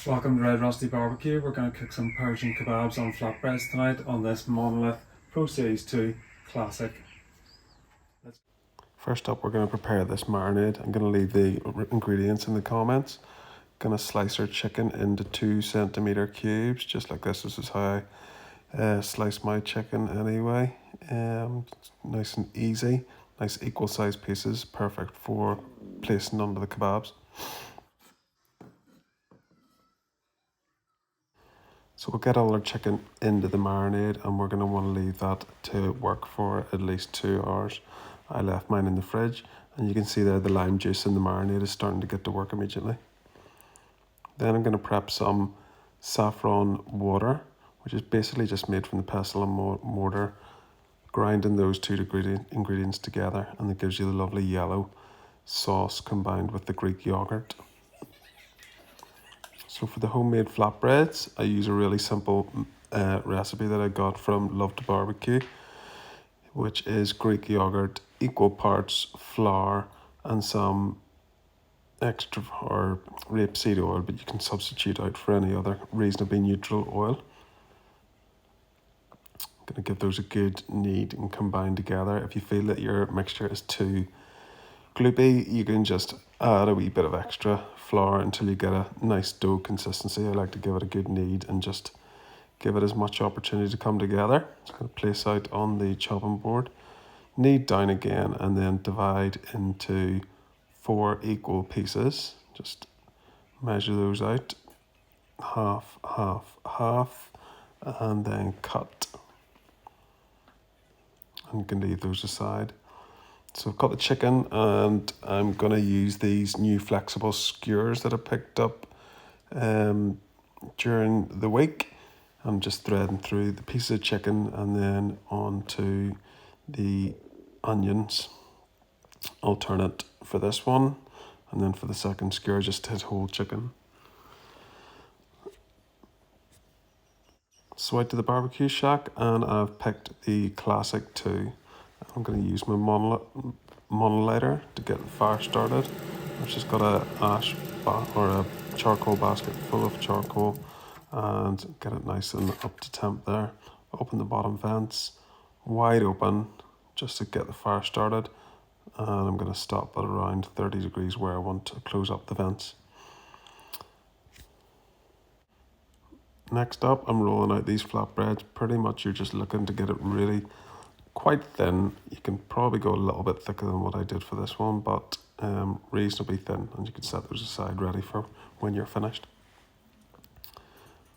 Welcome to Red Rusty Barbecue. We're going to cook some Persian kebabs on flatbreads tonight on this Monolith Pro Series 2 Classic. First up, we're going to prepare this marinade. I'm going to leave the ingredients in the comments. Going to slice our chicken into 2 centimeter cubes, just like this. This is how I slice my chicken anyway. Nice and easy. Nice equal sized pieces, perfect for placing under the kebabs. So we'll get all our chicken into the marinade and we're going to want to leave that to work for at least 2 hours. I left mine in the fridge and you can see there the lime juice in the marinade is starting to get to work immediately. Then I'm going to prep some saffron water, which is basically just made from the pestle and mortar, grinding those two ingredients together, and it gives you the lovely yellow sauce combined with the Greek yogurt. So for the homemade flatbreads, I use a really simple recipe that I got from Love to Barbecue, which is Greek yogurt, equal parts flour, and some extra or rapeseed oil, but you can substitute out for any other reasonably neutral oil. I'm going to give those a good knead and combine together. If you feel that your mixture is too gloopy, you can just add a wee bit of extra flour until you get a nice dough consistency. I like to give it a good knead and just give it as much opportunity to come together. It's going to place out on the chopping board, knead down again, and then divide into 4 equal pieces. Just measure those out, half, half, half, and then cut. And you can leave those aside. So I've got the chicken and I'm going to use these new flexible skewers that I picked up during the week. I'm just threading through the piece of chicken and then onto the onions. Alternate for this one, and then for the second skewer just hit whole chicken. So out to the barbecue shack and I've picked the Classic 2. I'm going to use my monolighter to get the fire started. I've just got a charcoal basket full of charcoal and get it nice and up to temp there. Open the bottom vents wide open just to get the fire started, and I'm going to stop at around 30 degrees where I want to close up the vents. Next up, I'm rolling out these flatbreads. Pretty much you're just looking to get it really quite thin. You can probably go a little bit thicker than what I did for this one, but reasonably thin, and you can set those aside ready for when you're finished.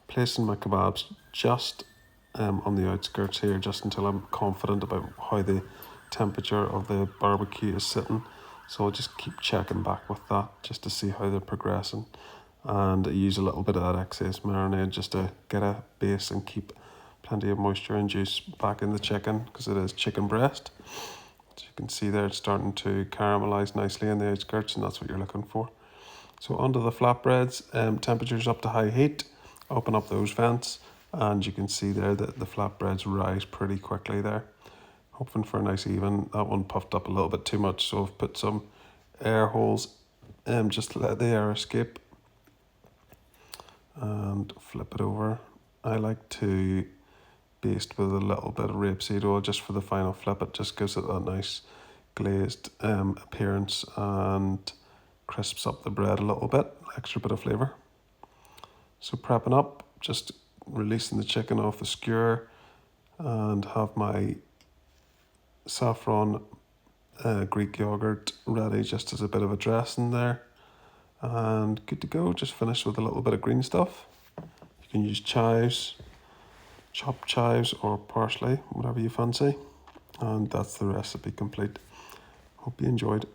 Placing my kebabs just on the outskirts here, just until I'm confident about how the temperature of the barbecue is sitting. So I'll just keep checking back with that just to see how they're progressing. And I use a little bit of that excess marinade just to get a base and keep plenty of moisture and juice back in the chicken, because it is chicken breast. As you can see there, it's starting to caramelize nicely in the outskirts, and that's what you're looking for. So onto the flatbreads, temperatures up to high heat, open up those vents, and you can see there that the flatbreads rise pretty quickly there. Hoping for a nice even. That one puffed up a little bit too much, so I've put some air holes just to let the air escape. And flip it over. I like to baste with a little bit of rapeseed oil just for the final flip. It just gives it that nice glazed appearance and crisps up the bread a little bit, extra bit of flavour. So prepping up, just releasing the chicken off the skewer and have my saffron Greek yogurt ready just as a bit of a dressing there. And good to go, just finished with a little bit of green stuff. You can use chives, chopped chives or parsley, whatever you fancy. And that's the recipe complete. Hope you enjoyed.